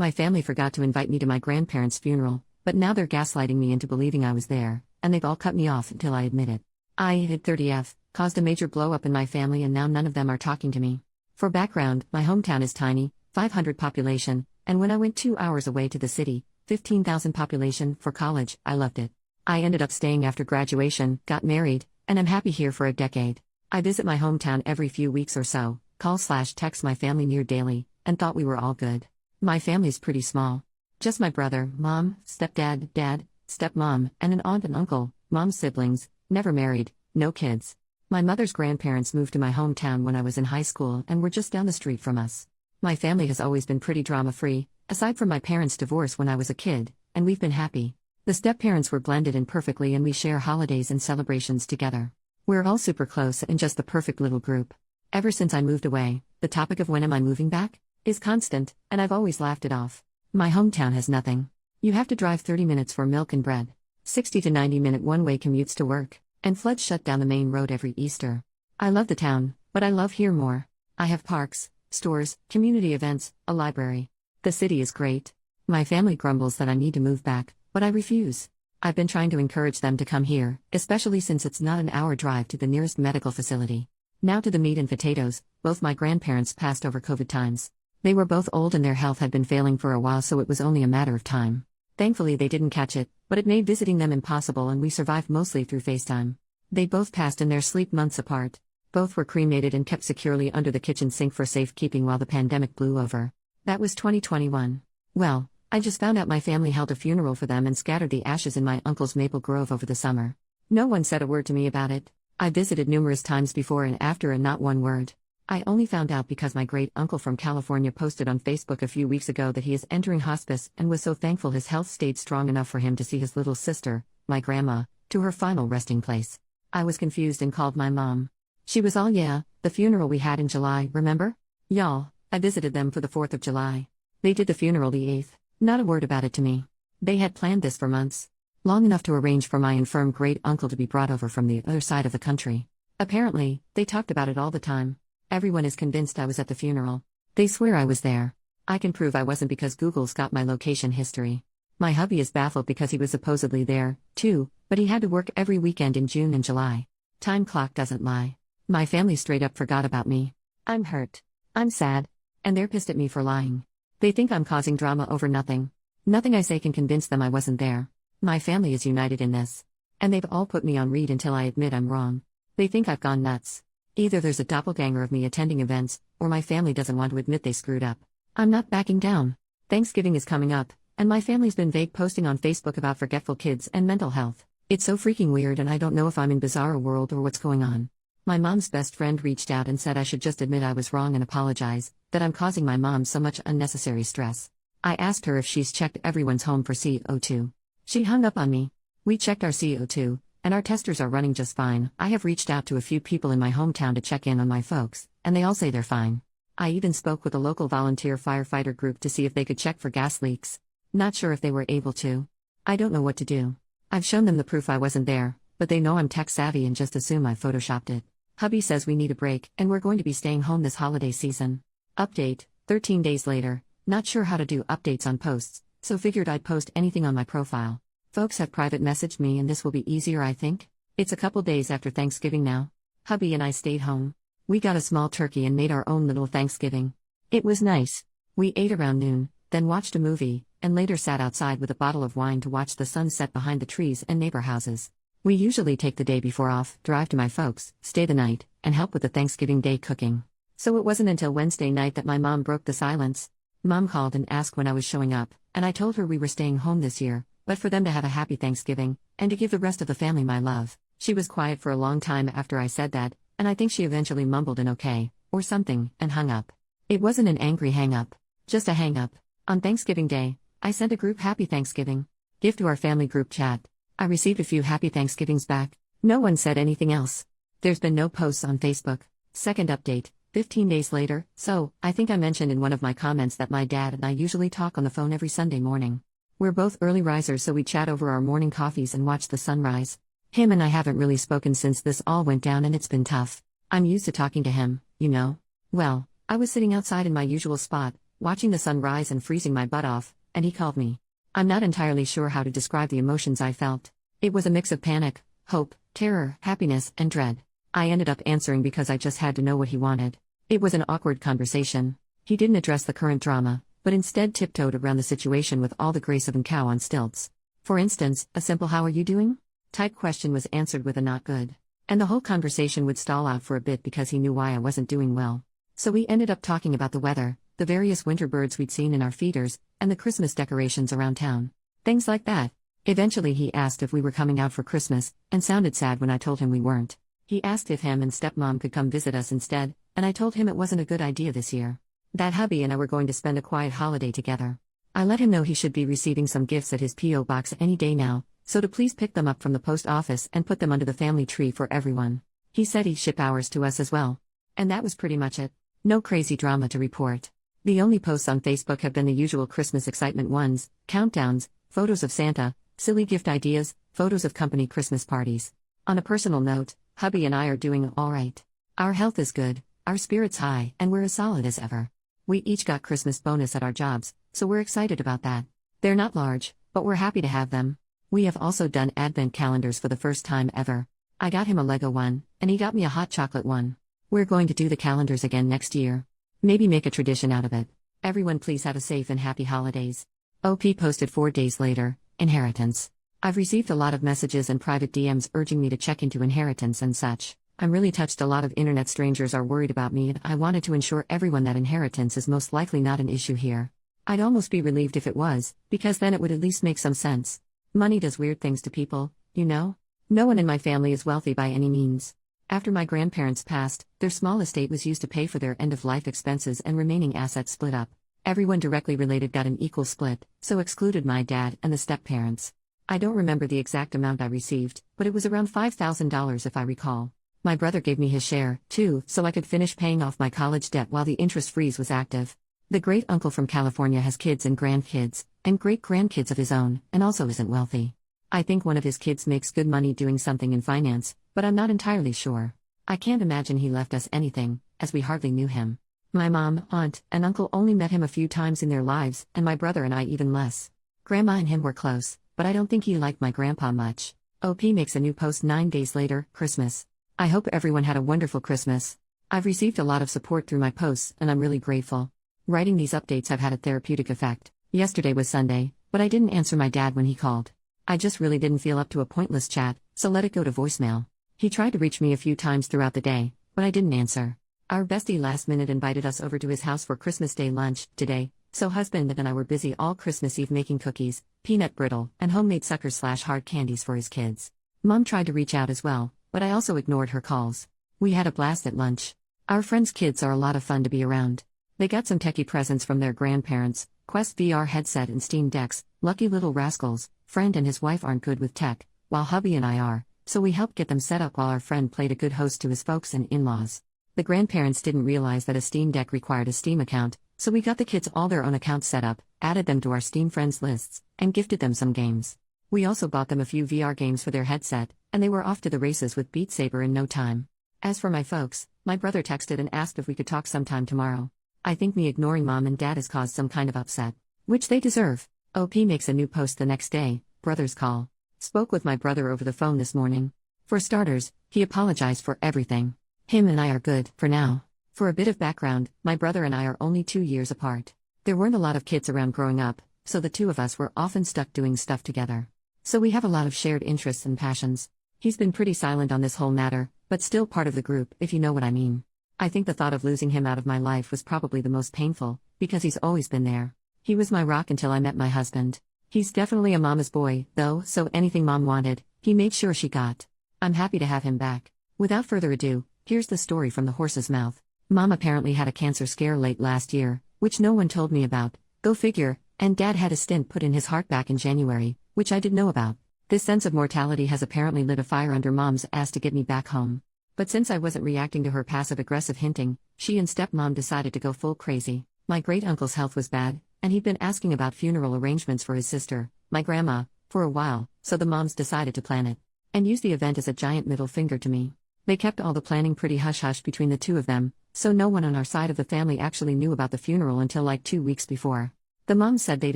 My family forgot to invite me to my grandparents' funeral, but now they're gaslighting me into believing I was there, and they've all cut me off until I admit it. I hit 30F, caused a major blow up in my family, and now none of them are talking to me. For background, my hometown is tiny, 500 population, and when I went 2 hours away to the city, 15,000 population, for college, I loved it. I ended up staying after graduation, got married, and I'm happy here for a decade. I visit my hometown every few weeks or so, call/text my family near daily, and thought we were all good. My family's pretty small. Just my brother, mom, stepdad, dad, stepmom, and an aunt and uncle, mom's siblings, never married, no kids. My mother's grandparents moved to my hometown when I was in high school and were just down the street from us. My family has always been pretty drama-free, aside from my parents' divorce when I was a kid, and we've been happy. The step-parents were blended in perfectly and we share holidays and celebrations together. We're all super close and just the perfect little group. Ever since I moved away, the topic of when am I moving back is constant, and I've always laughed it off. My hometown has nothing. You have to drive 30 minutes for milk and bread, 60 to 90-minute one-way commutes to work, and floods shut down the main road every Easter. I love the town, but I love here more. I have parks, stores, community events, a library. The city is great. My family grumbles that I need to move back, but I refuse. I've been trying to encourage them to come here, especially since it's not an hour drive to the nearest medical facility. Now to the meat and potatoes. Both my grandparents passed over COVID times. They were both old and their health had been failing for a while, so it was only a matter of time. Thankfully they didn't catch it, but it made visiting them impossible and we survived mostly through FaceTime. They both passed in their sleep months apart. Both were cremated and kept securely under the kitchen sink for safekeeping while the pandemic blew over. That was 2021. Well, I just found out my family held a funeral for them and scattered the ashes in my uncle's maple grove over the summer. No one said a word to me about it. I visited numerous times before and after and not one word. I only found out because my great-uncle from California posted on Facebook a few weeks ago that he is entering hospice and was so thankful his health stayed strong enough for him to see his little sister, my grandma, to her final resting place. I was confused and called my mom. She was all, "Yeah, the funeral we had in July, remember? Y'all, I visited them for the 4th of July. They did the funeral the 8th, not a word about it to me. They had planned this for months. Long enough to arrange for my infirm great-uncle to be brought over from the other side of the country. Apparently, they talked about it all the time. Everyone is convinced I was at the funeral. They swear I was there. I can prove I wasn't because Google's got my location history. My hubby is baffled because he was supposedly there, too, but he had to work every weekend in June and July. Time clock doesn't lie. My family straight up forgot about me. I'm hurt. I'm sad. And they're pissed at me for lying. They think I'm causing drama over nothing. Nothing I say can convince them I wasn't there. My family is united in this. And they've all put me on read until I admit I'm wrong. They think I've gone nuts. Either there's a doppelganger of me attending events, or my family doesn't want to admit they screwed up. I'm not backing down. Thanksgiving is coming up, and my family's been vague posting on Facebook about forgetful kids and mental health. It's so freaking weird and I don't know if I'm in bizarro world or what's going on. My mom's best friend reached out and said I should just admit I was wrong and apologize, that I'm causing my mom so much unnecessary stress. I asked her if she's checked everyone's home for CO2. She hung up on me. We checked our CO2, and our testers are running just fine. I have reached out to a few people in my hometown to check in on my folks, and they all say they're fine. I even spoke with a local volunteer firefighter group to see if they could check for gas leaks. Not sure if they were able to. I don't know what to do. I've shown them the proof I wasn't there, but they know I'm tech savvy and just assume I photoshopped it. Hubby says we need a break, and we're going to be staying home this holiday season. Update, 13 days later. Not sure how to do updates on posts, so figured I'd post anything on my profile. Folks have private messaged me and this will be easier, I think. It's a couple days after Thanksgiving now. Hubby and I stayed home. We got a small turkey and made our own little Thanksgiving. It was nice. We ate around noon, then watched a movie, and later sat outside with a bottle of wine to watch the sun set behind the trees and neighbor houses. We usually take the day before off, drive to my folks, stay the night, and help with the Thanksgiving Day cooking. So it wasn't until Wednesday night that my mom broke the silence. Mom called and asked when I was showing up, and I told her we were staying home this year, but for them to have a happy Thanksgiving, and to give the rest of the family my love. She was quiet for a long time after I said that, and I think she eventually mumbled an okay, or something, and hung up. It wasn't an angry hang-up, just a hang-up. On Thanksgiving Day, I sent a group Happy Thanksgiving gift to our family group chat. I received a few Happy Thanksgivings back. No one said anything else. There's been no posts on Facebook. Second update, 15 days later. So, I think I mentioned in one of my comments that my dad and I usually talk on the phone every Sunday morning. We're both early risers, so we chat over our morning coffees and watch the sunrise. Him and I haven't really spoken since this all went down and it's been tough. I'm used to talking to him, you know. Well, I was sitting outside in my usual spot, watching the sun rise and freezing my butt off, and he called me. I'm not entirely sure how to describe the emotions I felt. It was a mix of panic, hope, terror, happiness, and dread. I ended up answering because I just had to know what he wanted. It was an awkward conversation. He didn't address the current drama, but instead tiptoed around the situation with all the grace of a cow on stilts. For instance, a simple "how are you doing?" type question was answered with a "not good." And the whole conversation would stall out for a bit because he knew why I wasn't doing well. So we ended up talking about the weather, the various winter birds we'd seen in our feeders, and the Christmas decorations around town. Things like that. Eventually he asked if we were coming out for Christmas, and sounded sad when I told him we weren't. He asked if him and stepmom could come visit us instead, and I told him it wasn't a good idea this year. That hubby and I were going to spend a quiet holiday together. I let him know he should be receiving some gifts at his P.O. box any day now, so to please pick them up from the post office and put them under the family tree for everyone. He said he'd ship ours to us as well. And that was pretty much it. No crazy drama to report. The only posts on Facebook have been the usual Christmas excitement ones, countdowns, photos of Santa, silly gift ideas, photos of company Christmas parties. On a personal note, hubby and I are doing all right. Our health is good, our spirits high, and we're as solid as ever. We each got Christmas bonus at our jobs, so we're excited about that. They're not large, but we're happy to have them. We have also done advent calendars for the first time ever. I got him a Lego one, and he got me a hot chocolate one. We're going to do the calendars again next year. Maybe make a tradition out of it. Everyone please have a safe and happy holidays. OP posted 4 days later, inheritance. I've received a lot of messages and private DMs urging me to check into inheritance and such. I'm really touched. A lot of internet strangers are worried about me, and I wanted to ensure everyone that inheritance is most likely not an issue here. I'd almost be relieved if it was, because then it would at least make some sense. Money does weird things to people, you know? No one in my family is wealthy by any means. After my grandparents passed, their small estate was used to pay for their end-of-life expenses and remaining assets split up. Everyone directly related got an equal split, so excluded my dad and the step-parents. I don't remember the exact amount I received, but it was around $5,000 if I recall. My brother gave me his share, too, so I could finish paying off my college debt while the interest freeze was active. The great-uncle from California has kids and grandkids, and great-grandkids of his own, and also isn't wealthy. I think one of his kids makes good money doing something in finance, but I'm not entirely sure. I can't imagine he left us anything, as we hardly knew him. My mom, aunt, and uncle only met him a few times in their lives, and my brother and I even less. Grandma and him were close, but I don't think he liked my grandpa much. OP makes a new post 9 days later, Christmas. I hope everyone had a wonderful Christmas. I've received a lot of support through my posts, and I'm really grateful. Writing these updates have had a therapeutic effect. Yesterday was Sunday, but I didn't answer my dad when he called. I just really didn't feel up to a pointless chat, so let it go to voicemail. He tried to reach me a few times throughout the day, but I didn't answer. Our bestie last minute invited us over to his house for Christmas Day lunch today, so husband and I were busy all Christmas Eve making cookies, peanut brittle, and homemade suckers/hard candies for his kids. Mom tried to reach out as well, but I also ignored her calls. We had a blast at lunch. Our friends' kids are a lot of fun to be around. They got some techie presents from their grandparents, Quest VR headset and Steam decks. Lucky little rascals. Friend and his wife aren't good with tech, while hubby and I are, so we helped get them set up while our friend played a good host to his folks and in-laws. The grandparents didn't realize that a Steam Deck required a Steam account, so we got the kids all their own accounts set up, added them to our Steam friends lists, and gifted them some games. We also bought them a few VR games for their headset, and they were off to the races with Beat Saber in no time. As for my folks, my brother texted and asked if we could talk sometime tomorrow. I think me ignoring mom and dad has caused some kind of upset, which they deserve. OP makes a new post the next day, brother's call. Spoke with my brother over the phone this morning. For starters, he apologized for everything. Him and I are good, for now. For a bit of background, my brother and I are only 2 years apart. There weren't a lot of kids around growing up, so the two of us were often stuck doing stuff together. So we have a lot of shared interests and passions. He's been pretty silent on this whole matter, but still part of the group, if you know what I mean. I think the thought of losing him out of my life was probably the most painful, because he's always been there. He was my rock until I met my husband. He's definitely a mama's boy, though, so anything mom wanted, he made sure she got. I'm happy to have him back. Without further ado, here's the story from the horse's mouth. Mom apparently had a cancer scare late last year, which no one told me about, go figure, and dad had a stent put in his heart back in January, which I didn't know about. This sense of mortality has apparently lit a fire under mom's ass to get me back home. But since I wasn't reacting to her passive-aggressive hinting, she and stepmom decided to go full crazy. My great-uncle's health was bad, and he'd been asking about funeral arrangements for his sister, my grandma, for a while, so the moms decided to plan it. And use the event as a giant middle finger to me. They kept all the planning pretty hush-hush between the two of them, So no one on our side of the family actually knew about the funeral until like 2 weeks before. The moms said they'd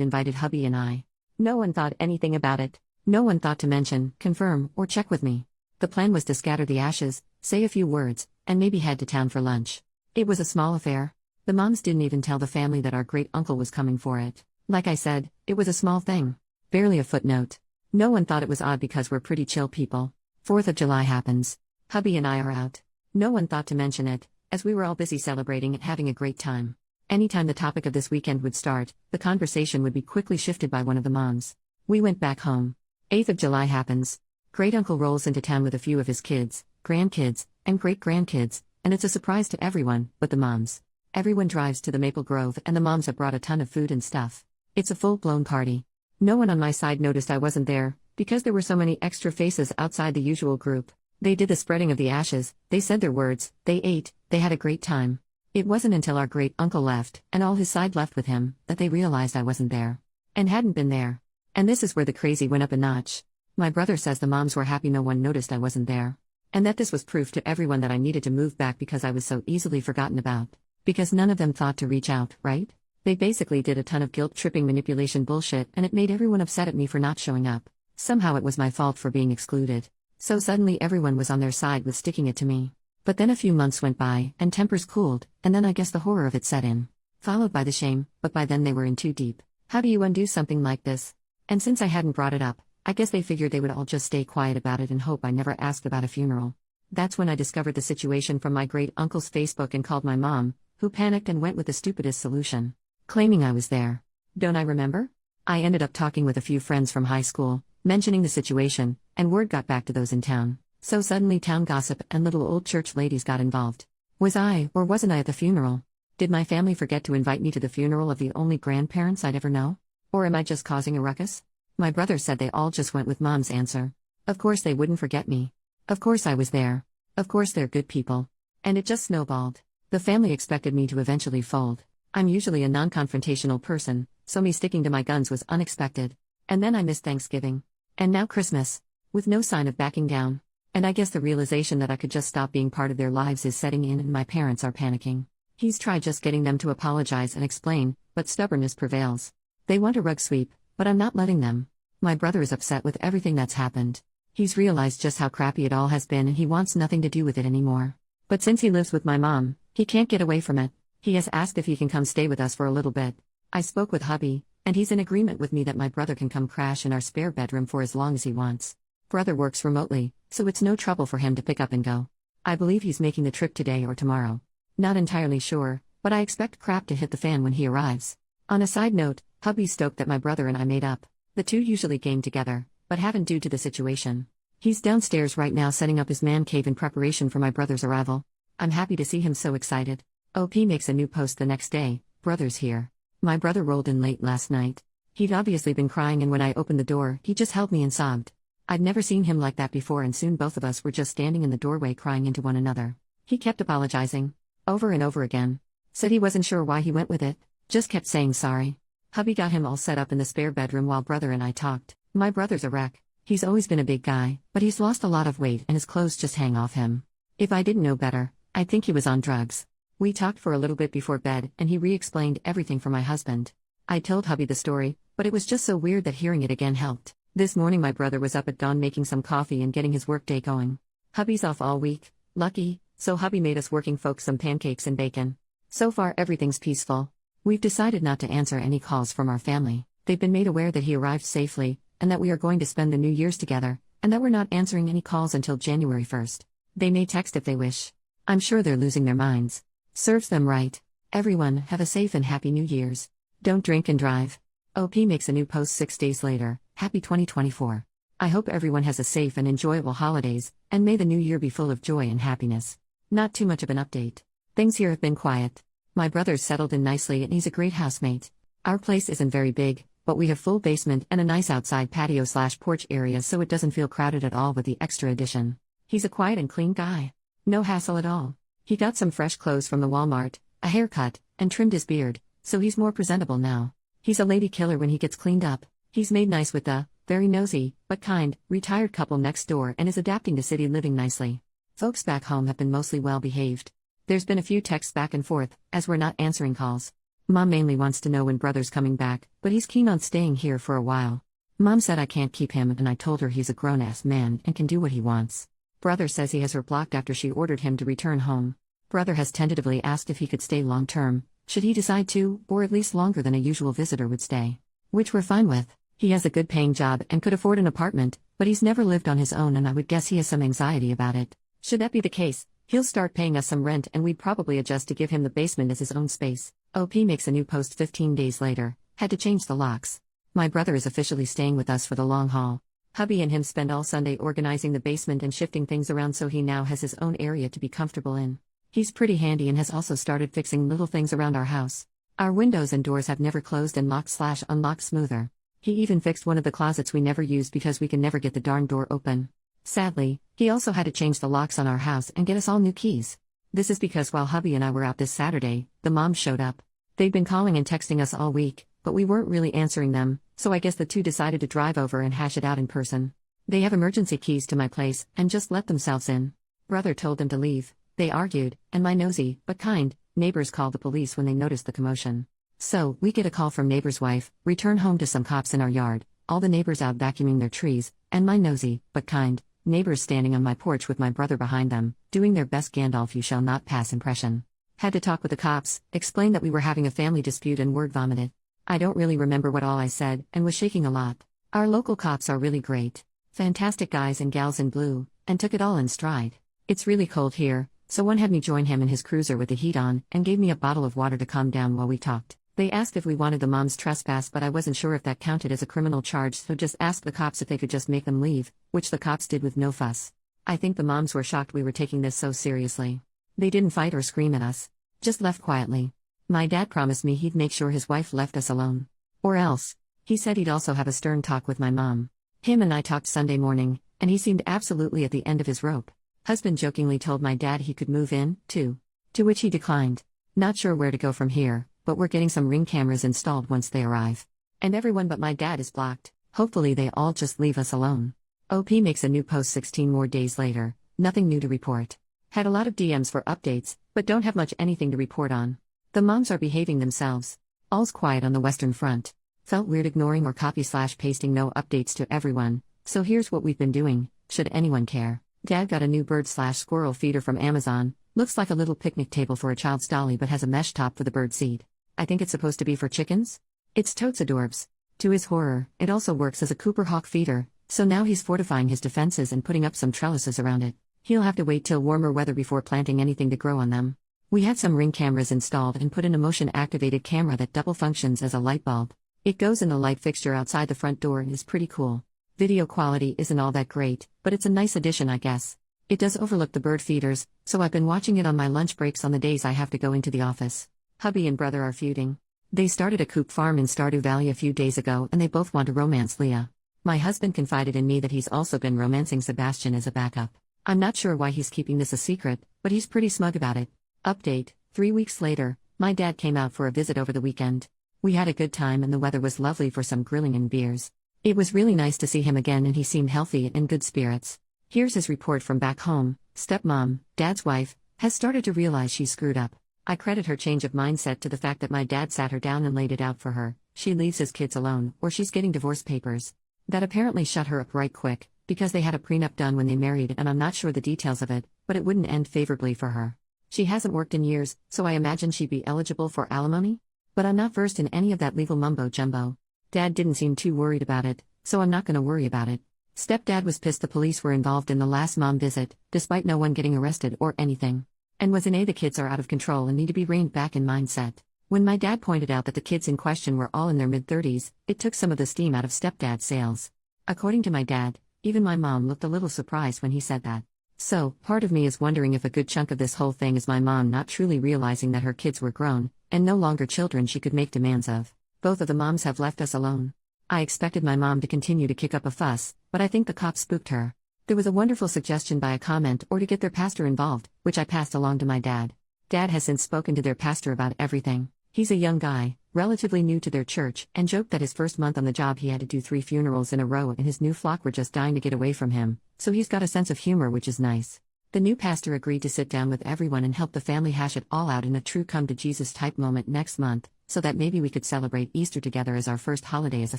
invited hubby and I. No one thought anything about it. No one thought to mention, confirm, or check with me. The plan was to scatter the ashes, say a few words, and maybe head to town for lunch. It was a small affair. The moms didn't even tell the family that our great uncle was coming for it. Like I said, it was a small thing. Barely a footnote. No one thought it was odd because we're pretty chill people. 4th of July happens. Hubby and I are out. No one thought to mention it, as we were all busy celebrating and having a great time. Anytime the topic of this weekend would start, the conversation would be quickly shifted by one of the moms. We went back home. 8th of July happens. Great uncle rolls into town with a few of his kids, grandkids, and great-grandkids, and it's a surprise to everyone, but the moms. Everyone drives to the Maple Grove and the moms have brought a ton of food and stuff. It's a full-blown party. No one on my side noticed I wasn't there, because there were so many extra faces outside the usual group. They did the spreading of the ashes, they said their words, they ate, they had a great time. It wasn't until our great-uncle left, and all his side left with him, that they realized I wasn't there. And hadn't been there. And this is where the crazy went up a notch. My brother says the moms were happy no one noticed I wasn't there. And that this was proof to everyone that I needed to move back because I was so easily forgotten about. Because none of them thought to reach out, right? They basically did a ton of guilt-tripping manipulation bullshit and it made everyone upset at me for not showing up. Somehow it was my fault for being excluded. So suddenly everyone was on their side with sticking it to me. But then a few months went by, and tempers cooled, and then I guess the horror of it set in. Followed by the shame, but by then they were in too deep. How do you undo something like this? And since I hadn't brought it up, I guess they figured they would all just stay quiet about it and hope I never asked about a funeral. That's when I discovered the situation from my great-uncle's Facebook and called my mom, who panicked and went with the stupidest solution. Claiming I was there. Don't I remember? I ended up talking with a few friends from high school, mentioning the situation, and word got back to those in town. So suddenly town gossip and little old church ladies got involved. Was I, or wasn't I at the funeral? Did my family forget to invite me to the funeral of the only grandparents I'd ever know? Or am I just causing a ruckus? My brother said they all just went with mom's answer. Of course they wouldn't forget me. Of course I was there. Of course they're good people. And it just snowballed. The family expected me to eventually fold. I'm usually a non-confrontational person, so me sticking to my guns was unexpected. And then I missed Thanksgiving. And now Christmas. With no sign of backing down. And I guess the realization that I could just stop being part of their lives is setting in and my parents are panicking. He's tried just getting them to apologize and explain, but stubbornness prevails. They want a rug sweep, but I'm not letting them. My brother is upset with everything that's happened. He's realized just how crappy it all has been and he wants nothing to do with it anymore. But since he lives with my mom, he can't get away from it. He has asked if he can come stay with us for a little bit. I spoke with hubby, and he's in agreement with me that my brother can come crash in our spare bedroom for as long as he wants. Brother works remotely, so it's no trouble for him to pick up and go. I believe he's making the trip today or tomorrow. Not entirely sure, but I expect crap to hit the fan when he arrives. On a side note, hubby's stoked that my brother and I made up. The two usually game together, but haven't due to the situation. He's downstairs right now setting up his man cave in preparation for my brother's arrival. I'm happy to see him so excited. OP makes a new post the next day, brother's here. My brother rolled in late last night. He'd obviously been crying and when I opened the door, he just held me and sobbed. I'd never seen him like that before and soon both of us were just standing in the doorway crying into one another. He kept apologizing. Over and over again. Said he wasn't sure why he went with it. Just kept saying sorry. Hubby got him all set up in the spare bedroom while brother and I talked. My brother's a wreck. He's always been a big guy, but he's lost a lot of weight and his clothes just hang off him. If I didn't know better, I'd think he was on drugs. We talked for a little bit before bed and he re-explained everything for my husband. I told hubby the story, but it was just so weird that hearing it again helped. This morning my brother was up at dawn making some coffee and getting his workday going. Hubby's off all week, lucky, so hubby made us working folks some pancakes and bacon. So far everything's peaceful. We've decided not to answer any calls from our family. They've been made aware that he arrived safely, and that we are going to spend the New Year's together, and that we're not answering any calls until January 1st. They may text if they wish. I'm sure they're losing their minds. Serves them right. Everyone, have a safe and happy New Year's. Don't drink and drive. OP makes a new post 6 days later. Happy 2024. I hope everyone has a safe and enjoyable holidays, and may the new year be full of joy and happiness. Not too much of an update. Things here have been quiet. My brother's settled in nicely and he's a great housemate. Our place isn't very big, but we have full basement and a nice outside patio/porch area so it doesn't feel crowded at all with the extra addition. He's a quiet and clean guy. No hassle at all. He got some fresh clothes from the Walmart, a haircut, and trimmed his beard, so he's more presentable now. He's a lady killer when he gets cleaned up. He's made nice with the, very nosy, but kind, retired couple next door and is adapting to city living nicely. Folks back home have been mostly well behaved. There's been a few texts back and forth, as we're not answering calls. Mom mainly wants to know when brother's coming back, but he's keen on staying here for a while. Mom said I can't keep him, and I told her he's a grown-ass man and can do what he wants. Brother says he has her blocked after she ordered him to return home. Brother has tentatively asked if he could stay long-term, should he decide to, or at least longer than a usual visitor would stay. Which we're fine with. He has a good-paying job and could afford an apartment, but he's never lived on his own, and I would guess he has some anxiety about it. Should that be the case, he'll start paying us some rent, and we'd probably adjust to give him the basement as his own space. OP makes a new post 15 days later. Had to change the locks. My brother is officially staying with us for the long haul. Hubby and him spend all Sunday organizing the basement and shifting things around, so he now has his own area to be comfortable in. He's pretty handy and has also started fixing little things around our house. Our windows and doors have never closed and locked/unlocked smoother. He even fixed one of the closets we never used because we can never get the darn door open. Sadly, he also had to change the locks on our house and get us all new keys. This is because while hubby and I were out this Saturday, the moms showed up. They'd been calling and texting us all week, but we weren't really answering them, so I guess the two decided to drive over and hash it out in person. They have emergency keys to my place and just let themselves in. Brother told them to leave. They argued, and my nosy, but kind, neighbors called the police when they noticed the commotion. So, we get a call from neighbor's wife, return home to some cops in our yard, all the neighbors out vacuuming their trees, and my nosy, but kind, neighbors standing on my porch with my brother behind them, doing their best Gandalf you shall not pass impression. Had to talk with the cops, explain that we were having a family dispute, and word vomited. I don't really remember what all I said, and was shaking a lot. Our local cops are really great. Fantastic guys and gals in blue, and took it all in stride. It's really cold here, so one had me join him in his cruiser with the heat on, and gave me a bottle of water to calm down while we talked. They asked if we wanted the moms trespass, but I wasn't sure if that counted as a criminal charge, so just asked the cops if they could just make them leave, which the cops did with no fuss. I think the moms were shocked we were taking this so seriously. They didn't fight or scream at us. Just left quietly. My dad promised me he'd make sure his wife left us alone. Or else. He said he'd also have a stern talk with my mom. Him and I talked Sunday morning, and he seemed absolutely at the end of his rope. Husband jokingly told my dad he could move in, too. To which he declined. Not sure where to go from here, but we're getting some Ring cameras installed once they arrive. And everyone but my dad is blocked. Hopefully they all just leave us alone. OP makes a new post 16 more days later. Nothing new to report. Had a lot of DMs for updates, but don't have much anything to report on. The moms are behaving themselves. All's quiet on the Western Front. Felt weird ignoring or copy/pasting no updates to everyone, so here's what we've been doing, should anyone care. Dad got a new bird/squirrel feeder from Amazon. Looks like a little picnic table for a child's dolly but has a mesh top for the bird seed. I think it's supposed to be for chickens? It's totes adorbs. To his horror, it also works as a Cooper Hawk feeder, so now he's fortifying his defenses and putting up some trellises around it. He'll have to wait till warmer weather before planting anything to grow on them. We had some Ring cameras installed and put in a motion-activated camera that double functions as a light bulb. It goes in the light fixture outside the front door and is pretty cool. Video quality isn't all that great, but it's a nice addition, I guess. It does overlook the bird feeders, so I've been watching it on my lunch breaks on the days I have to go into the office. Hubby and brother are feuding. They started a coop farm in Stardew Valley a few days ago and they both want to romance Leah. My husband confided in me that he's also been romancing Sebastian as a backup. I'm not sure why he's keeping this a secret, but he's pretty smug about it. Update, 3 weeks later, my dad came out for a visit over the weekend. We had a good time and the weather was lovely for some grilling and beers. It was really nice to see him again and he seemed healthy and in good spirits. Here's his report from back home. Stepmom, dad's wife, has started to realize she's screwed up. I credit her change of mindset to the fact that my dad sat her down and laid it out for her. She leaves his kids alone, or she's getting divorce papers. That apparently shut her up right quick, because they had a prenup done when they married and I'm not sure the details of it, but it wouldn't end favorably for her. She hasn't worked in years, so I imagine she'd be eligible for alimony? But I'm not versed in any of that legal mumbo-jumbo. Dad didn't seem too worried about it, so I'm not gonna worry about it. Stepdad was pissed the police were involved in the last mom visit, despite no one getting arrested or anything. And was in the kids are out of control and need to be reined back in mindset. When my dad pointed out that the kids in question were all in their mid-30s, it took some of the steam out of stepdad's sails. According to my dad, even my mom looked a little surprised when he said that. So, part of me is wondering if a good chunk of this whole thing is my mom not truly realizing that her kids were grown, and no longer children she could make demands of. Both of the moms have left us alone. I expected my mom to continue to kick up a fuss, but I think the cops spooked her. There was a wonderful suggestion by a comment or to get their pastor involved, which I passed along to my dad. Dad has since spoken to their pastor about everything. He's a young guy, relatively new to their church, and joked that his first month on the job he had to do 3 funerals in a row and his new flock were just dying to get away from him, so he's got a sense of humor which is nice. The new pastor agreed to sit down with everyone and help the family hash it all out in a true come to Jesus type moment next month, so that maybe we could celebrate Easter together as our first holiday as a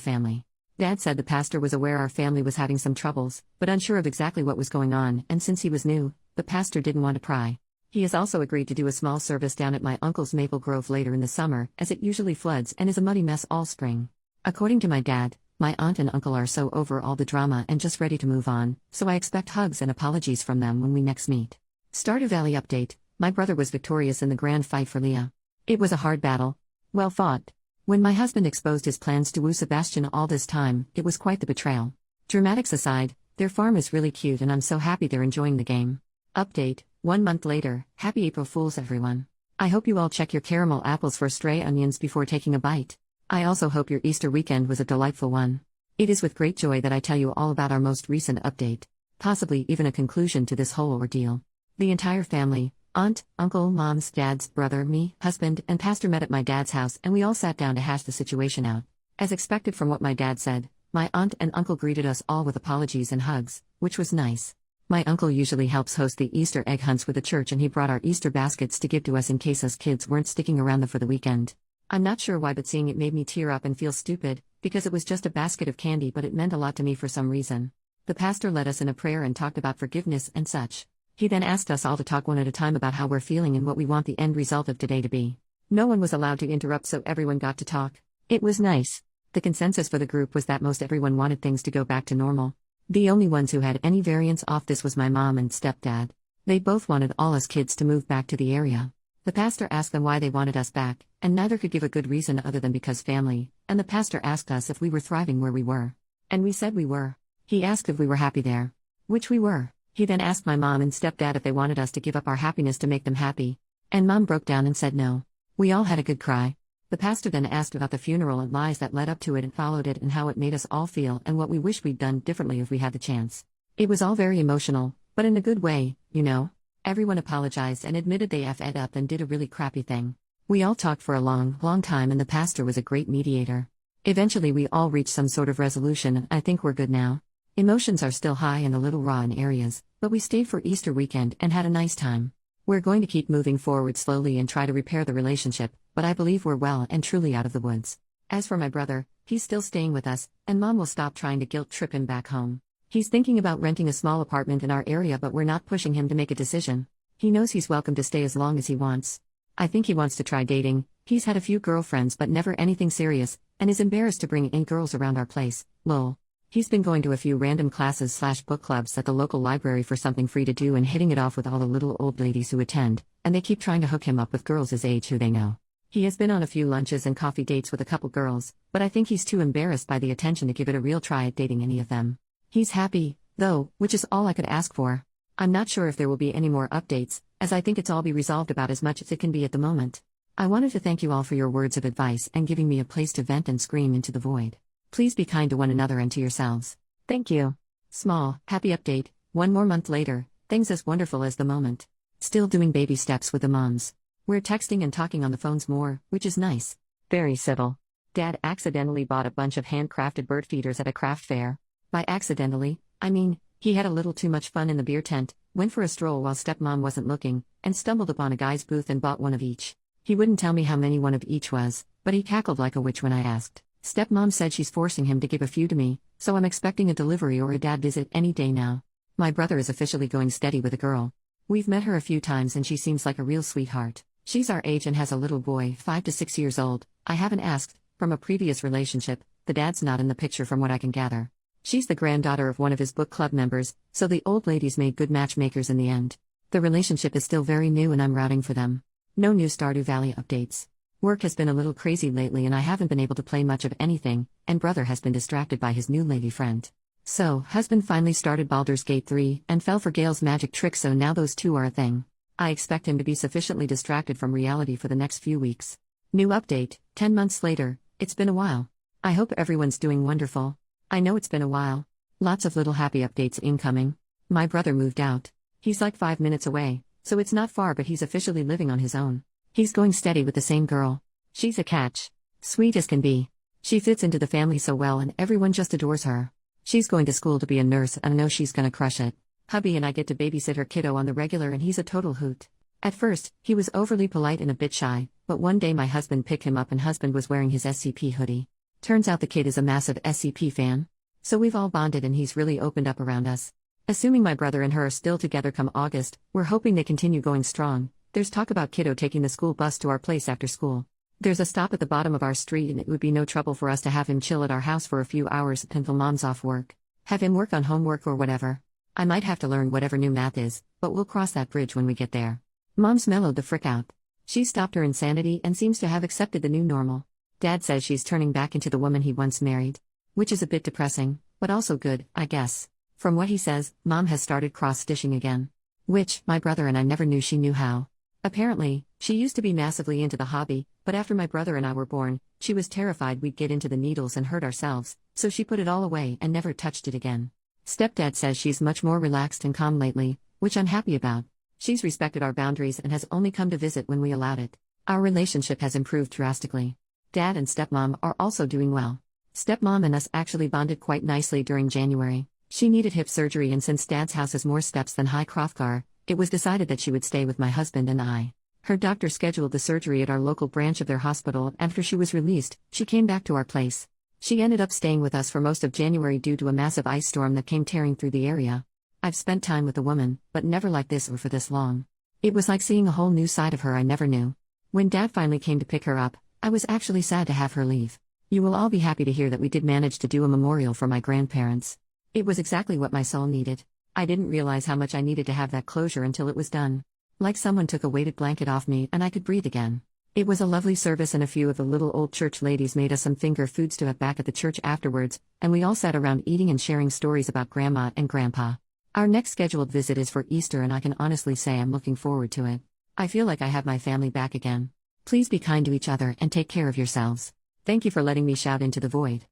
family. Dad said the pastor was aware our family was having some troubles, but unsure of exactly what was going on, and since he was new, the pastor didn't want to pry. He has also agreed to do a small service down at my uncle's Maple Grove later in the summer, as it usually floods and is a muddy mess all spring. According to my dad, my aunt and uncle are so over all the drama and just ready to move on, so I expect hugs and apologies from them when we next meet. Stardew Valley update: my brother was victorious in the grand fight for Leah. It was a hard battle. Well fought. When my husband exposed his plans to woo Sebastian all this time, it was quite the betrayal. Dramatics aside, their farm is really cute and I'm so happy they're enjoying the game. Update: 1 month later, happy April Fools everyone. I hope you all check your caramel apples for stray onions before taking a bite. I also hope your Easter weekend was a delightful one. It is with great joy that I tell you all about our most recent update, possibly even a conclusion to this whole ordeal. The entire family, aunt, uncle, mom's, dad's, brother, me, husband, and pastor met at my dad's house and we all sat down to hash the situation out. As expected from what my dad said, my aunt and uncle greeted us all with apologies and hugs, which was nice. My uncle usually helps host the Easter egg hunts with the church and he brought our Easter baskets to give to us in case us kids weren't sticking around for the weekend. I'm not sure why, but seeing it made me tear up and feel stupid, because it was just a basket of candy but it meant a lot to me for some reason. The pastor led us in a prayer and talked about forgiveness and such. He then asked us all to talk one at a time about how we're feeling and what we want the end result of today to be. No one was allowed to interrupt, so everyone got to talk. It was nice. The consensus for the group was that most everyone wanted things to go back to normal. The only ones who had any variance off this was my mom and stepdad. They both wanted all us kids to move back to the area. The pastor asked them why they wanted us back, and neither could give a good reason other than because family, and the pastor asked us if we were thriving where we were. And we said we were. He asked if we were happy there. Which we were. He then asked my mom and stepdad if they wanted us to give up our happiness to make them happy. And mom broke down and said no. We all had a good cry. The pastor then asked about the funeral and lies that led up to it and followed it and how it made us all feel and what we wish we'd done differently if we had the chance. It was all very emotional, but in a good way, you know. Everyone apologized and admitted they effed up and did a really crappy thing. We all talked for a long time and the pastor was a great mediator. Eventually we all reached some sort of resolution and I think we're good now. Emotions are still high and a little raw in areas, but we stayed for Easter weekend and had a nice time. We're going to keep moving forward slowly and try to repair the relationship, but I believe we're well and truly out of the woods. As for my brother, he's still staying with us, and mom will stop trying to guilt trip him back home. He's thinking about renting a small apartment in our area, but we're not pushing him to make a decision. He knows he's welcome to stay as long as he wants. I think he wants to try dating. He's had a few girlfriends but never anything serious, and is embarrassed to bring in girls around our place, lol. He's been going to a few random classes/book clubs at the local library for something free to do and hitting it off with all the little old ladies who attend, and they keep trying to hook him up with girls his age who they know. He has been on a few lunches and coffee dates with a couple girls, but I think he's too embarrassed by the attention to give it a real try at dating any of them. He's happy, though, which is all I could ask for. I'm not sure if there will be any more updates, as I think it's all be resolved about as much as it can be at the moment. I wanted to thank you all for your words of advice and giving me a place to vent and scream into the void. Please be kind to one another and to yourselves. Thank you. Small, happy update: 1 more month later, things as wonderful as the moment. Still doing baby steps with the moms. We're texting and talking on the phones more, which is nice. Very civil. Dad accidentally bought a bunch of handcrafted bird feeders at a craft fair. By accidentally, I mean, he had a little too much fun in the beer tent, went for a stroll while stepmom wasn't looking, and stumbled upon a guy's booth and bought one of each. He wouldn't tell me how many one of each was, but he cackled like a witch when I asked. Stepmom said she's forcing him to give a few to me, so I'm expecting a delivery or a dad visit any day now. My brother is officially going steady with a girl. We've met her a few times and she seems like a real sweetheart. She's our age and has a little boy, 5 to 6 years old. I haven't asked. From a previous relationship, the dad's not in the picture from what I can gather. She's the granddaughter of one of his book club members, so the old ladies made good matchmakers in the end. The relationship is still very new and I'm rooting for them. No new Stardew Valley updates. Work has been a little crazy lately and I haven't been able to play much of anything, and brother has been distracted by his new lady friend. So, husband finally started Baldur's Gate 3 and fell for Gale's magic trick, so now those two are a thing. I expect him to be sufficiently distracted from reality for the next few weeks. New update: 10 months later, it's been a while. I hope everyone's doing wonderful. I know it's been a while. Lots of little happy updates incoming. My brother moved out. He's like 5 minutes away, so it's not far, but he's officially living on his own. He's going steady with the same girl. She's a catch. Sweet as can be. She fits into the family so well and everyone just adores her. She's going to school to be a nurse and I know she's gonna crush it. Hubby and I get to babysit her kiddo on the regular and he's a total hoot. At first, he was overly polite and a bit shy, but one day my husband picked him up and husband was wearing his SCP hoodie. Turns out the kid is a massive SCP fan. So we've all bonded and he's really opened up around us. Assuming my brother and her are still together come August, we're hoping they continue going strong. There's talk about kiddo taking the school bus to our place after school. There's a stop at the bottom of our street and it would be no trouble for us to have him chill at our house for a few hours until mom's off work. Have him work on homework or whatever. I might have to learn whatever new math is, but we'll cross that bridge when we get there. Mom's mellowed the frick out. She's stopped her insanity and seems to have accepted the new normal. Dad says she's turning back into the woman he once married. Which is a bit depressing, but also good, I guess. From what he says, Mom has started cross-stitching again. Which, my brother and I never knew she knew how. Apparently, she used to be massively into the hobby, but after my brother and I were born, she was terrified we'd get into the needles and hurt ourselves, so she put it all away and never touched it again. Stepdad says she's much more relaxed and calm lately, which I'm happy about. She's respected our boundaries and has only come to visit when we allowed it. Our relationship has improved drastically. Dad and stepmom are also doing well. Stepmom and us actually bonded quite nicely during January. She needed hip surgery and since Dad's house has more steps than High Hrothgar, it was decided that she would stay with my husband and I. Her doctor scheduled the surgery at our local branch of their hospital and after she was released, she came back to our place. She ended up staying with us for most of January due to a massive ice storm that came tearing through the area. I've spent time with a woman, but never like this or for this long. It was like seeing a whole new side of her I never knew. When Dad finally came to pick her up, I was actually sad to have her leave. You will all be happy to hear that we did manage to do a memorial for my grandparents. It was exactly what my soul needed. I didn't realize how much I needed to have that closure until it was done. Like someone took a weighted blanket off me and I could breathe again. It was a lovely service and a few of the little old church ladies made us some finger foods to have back at the church afterwards, and we all sat around eating and sharing stories about Grandma and Grandpa. Our next scheduled visit is for Easter and I can honestly say I'm looking forward to it. I feel like I have my family back again. Please be kind to each other and take care of yourselves. Thank you for letting me shout into the void.